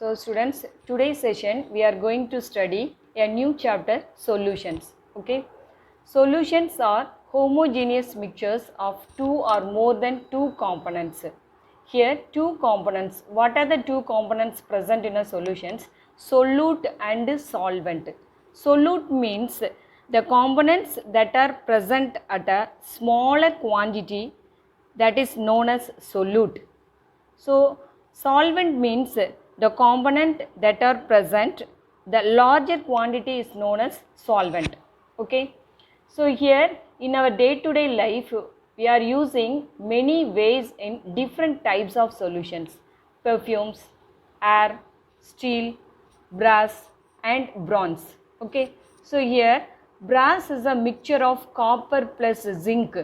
So students, today's session we are going to study a new chapter, solutions. Okay. Solutions are homogeneous mixtures of two or more than two components. Here two components. What are the two components present in a solutions? Solute and solvent. Solute means the components that are present at a smaller quantity, that is known as solute. So solvent means the component that are present, the larger quantity is known as solvent. Okay. So here in our day-to-day life we are using many ways in different types of solutions: perfumes, air, steel, brass and bronze. Okay. So here brass is a mixture of copper plus zinc.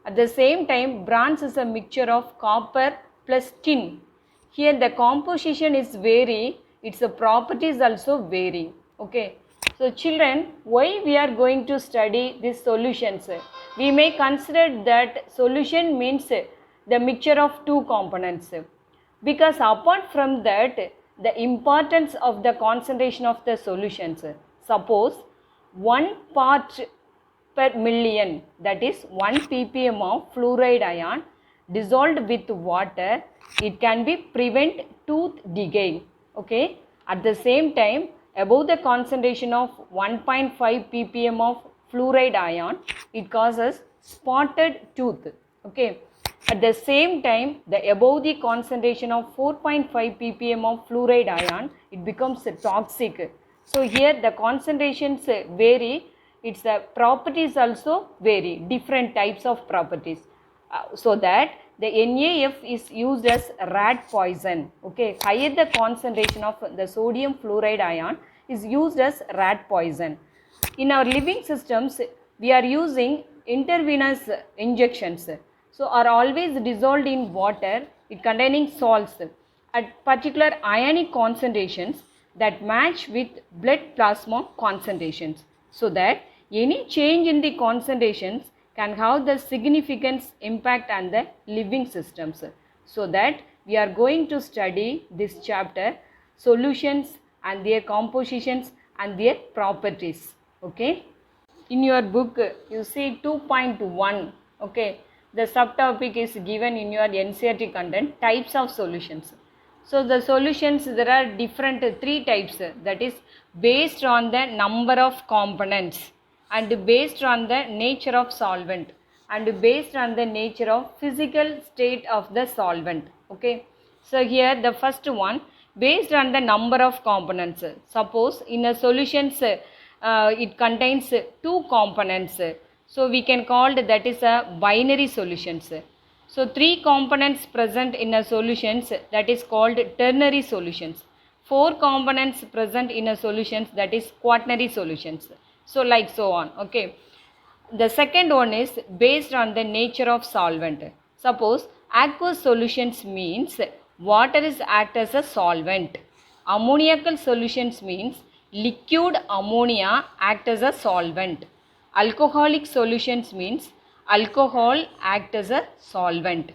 At the same time, bronze is a mixture of copper plus tin. Here the composition is vary, its properties also vary. Okay. So children, why we are going to study these solutions? We may consider that solution means the mixture of two components. Because apart from that, the importance of the concentration of the solutions. Suppose 1 part per million, that is 1 ppm of fluoride ion dissolved with water, it can be prevent tooth decay. Okay. At the same time, above the concentration of 1.5 ppm of fluoride ion, it causes spotted tooth. Okay. At the same time, the above the concentration of 4.5 ppm of fluoride ion, it becomes toxic. So here the concentrations vary, its properties also vary, different types of properties. So that the NaF is used as rat poison. Okay, higher the concentration of the sodium fluoride ion is used as rat poison. In our living systems, we are using intravenous injections. So are always dissolved in water, it containing salts at particular ionic concentrations that match with blood plasma concentrations, so that any change in the concentrations can have the significant impact on the living systems. So that we are going to study this chapter, solutions and their compositions and their properties. Okay. In your book you see 2.1. Okay. The subtopic is given in your NCERT content, types of solutions. So the solutions, there are different three types, that is based on the number of components and based on the nature of solvent and based on the nature of physical state of the solvent. Okay. So here the first one, based on the number of components. Suppose in a solutions it contains two components. So we can call that is a binary solutions. So three components present in a solutions, that is called ternary solutions. Four components present in a solutions, that is quaternary solutions. So like so on. Okay. The second one is based on the nature of solvent. Suppose aqueous solutions means water is act as a solvent. Ammoniacal solutions means liquid ammonia act as a solvent. Alcoholic solutions means alcohol act as a solvent.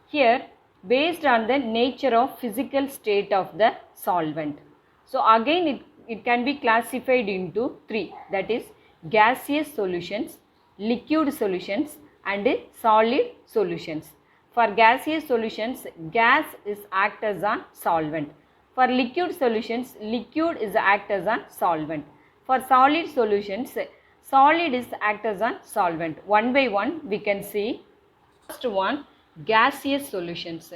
Here based on the nature of physical state of the solvent. So again it can be classified into three, that is gaseous solutions, liquid solutions and solid solutions. For gaseous solutions, gas is act as a solvent. For liquid solutions, liquid is act as a solvent. For solid solutions, solid is act as a solvent. One by one we can see. First one, gaseous solutions.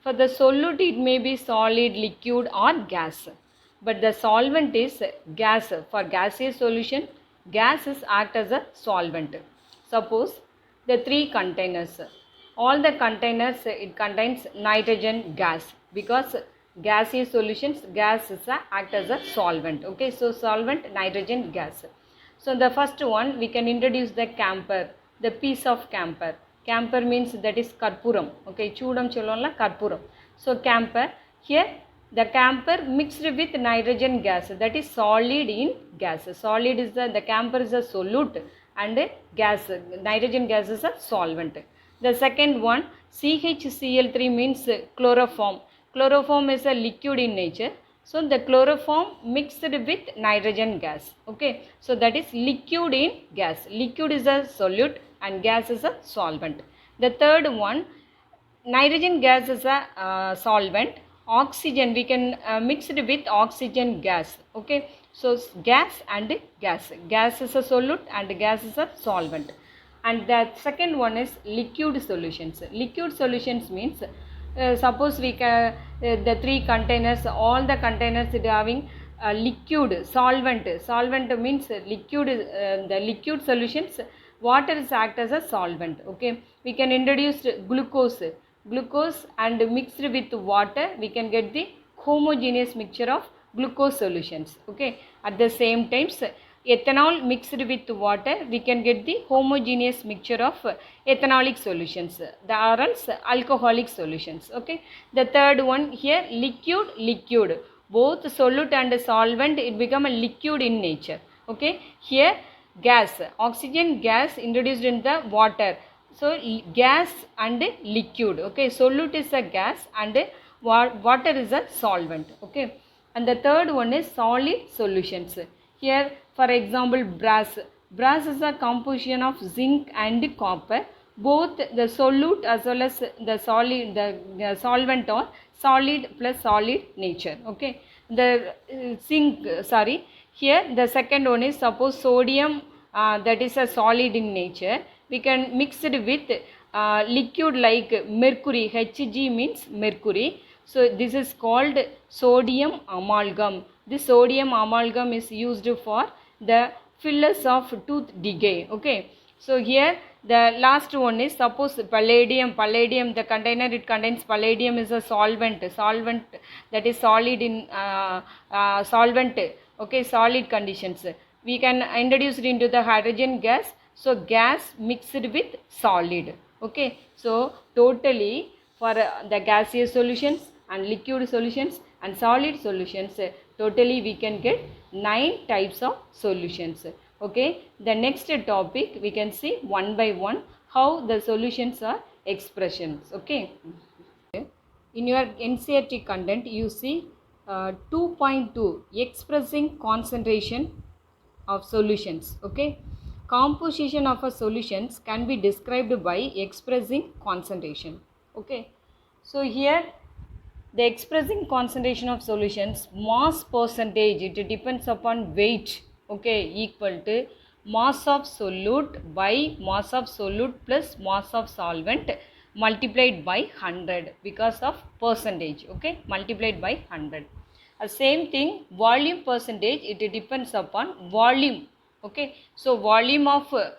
For the solute it may be solid, liquid or gas, but the solvent is gas. For gaseous solution, gas is act as a solvent. Suppose the three containers, all the containers it contains nitrogen gas, because gaseous solutions, gas is act as a solvent. Okay, so solvent, nitrogen gas. So the first one we can introduce the camphor, the piece of camphor. Camphor means that is karpuram. Okay, chudam cholonla karpuram. So camphor, here the camphor mixed with nitrogen gas, that is solid in gas. Solid is the camphor is a solute and gas, nitrogen gas is a solvent. The second one, CHCl3 means chloroform. Chloroform is a liquid in nature. So the chloroform mixed with nitrogen gas. Okay, so that is liquid in gas. Liquid is a solute and gas is a solvent. The third one, nitrogen gas is a solvent. Oxygen we can mix it with oxygen gas. Okay, so gas and gas. Gas is a solute and gas is a solvent. And the second one is liquid solutions. Liquid solutions means suppose we can the three containers, all the containers it having liquid solvent. Solvent means liquid. The liquid solutions, water is act as a solvent. Okay, we can introduce glucose and mixed with water we can get the homogeneous mixture of glucose solutions. Okay, at the same time ethanol mixed with water we can get the homogeneous mixture of ethanolic solutions, the or else alcoholic solutions. Okay, the third one here, liquid, both solute and solvent it become a liquid in nature. Okay, here gas, oxygen gas introduced in the water, so gas and liquid. Okay, solute is a gas and water is a solvent. Okay, and the third one is solid solutions. Here for example brass. Brass is a composition of zinc and copper. Both the solute as well as the solid, the solvent or solid plus solid nature. Okay, the here the second one is suppose sodium that is a solid in nature. We can mix it with liquid like mercury. Hg means mercury. So this is called sodium amalgam. This sodium amalgam is used for the fillers of tooth decay. Okay, so here the last one is suppose palladium. Palladium, the container it contains palladium is a solvent that is solid in solvent. Okay, solid conditions we can introduce it into the hydrogen gas. So gas mixed with solid. Okay, so totally for the gaseous solutions and liquid solutions and solid solutions, totally we can get 9 types of solutions. Okay, the next topic we can see one by one how the solutions are expressions. Okay, in your NCERT content you see 2.2 expressing concentration of solutions. Okay, composition of a solutions can be described by expressing concentration. Okay, so here the expressing concentration of solutions, mass percentage, it depends upon weight. Okay, equal to mass of solute by mass of solute plus mass of solvent multiplied by 100 because of percentage. Okay, multiplied by 100. Same thing, volume percentage, it depends upon volume. Okay, so volume of A,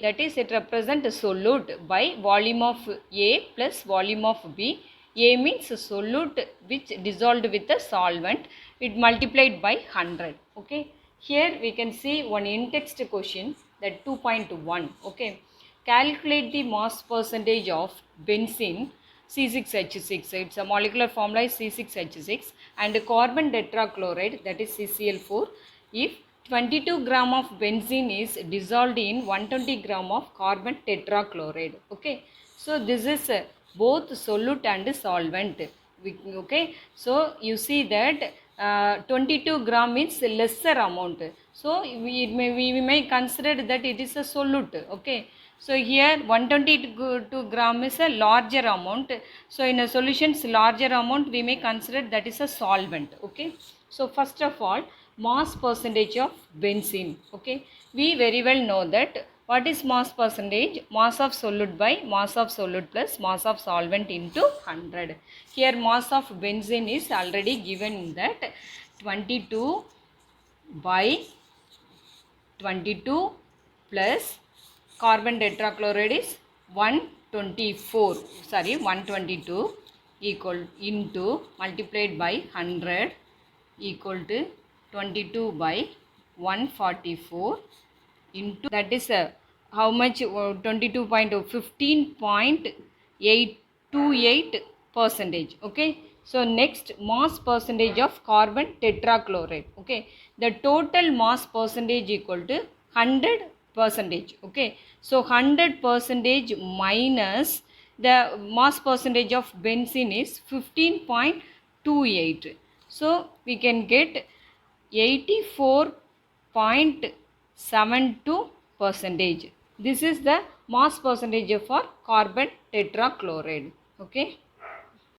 that is it represents solute by volume of A plus volume of B. A means solute which dissolved with the solvent, it multiplied by 100. Okay, here we can see one in-text question, that 2.1. Okay, calculate the mass percentage of benzene C6H6, it's a molecular formula is C6H6, and carbon tetrachloride, that is CCl4, if 22 gram of benzene is dissolved in 120 gram of carbon tetrachloride. Okay, so this is both solute and solvent. Okay, so you see that 22 gram means lesser amount, so we may consider that it is a solute. Okay, so here 122 gram is a larger amount, so in a solutions larger amount we may consider that is a solvent. Okay, so first of all mass percentage of benzene. Okay, we very well know that what is mass percentage, mass of solute by mass of solute plus mass of solvent into 100. Here mass of benzene is already given in that 22 by 22 plus carbon tetrachloride is 122 equal into multiplied by 100 equal to 22 by 144 into, that is how much, 15.828 percentage. Okay, so next mass percentage of carbon tetrachloride. Okay, the total mass percentage equal to 100 percentage. Okay, so 100 percentage minus the mass percentage of benzene is 15.28. So we can get 84.72%. This is the mass percentage for carbon tetrachloride. Okay.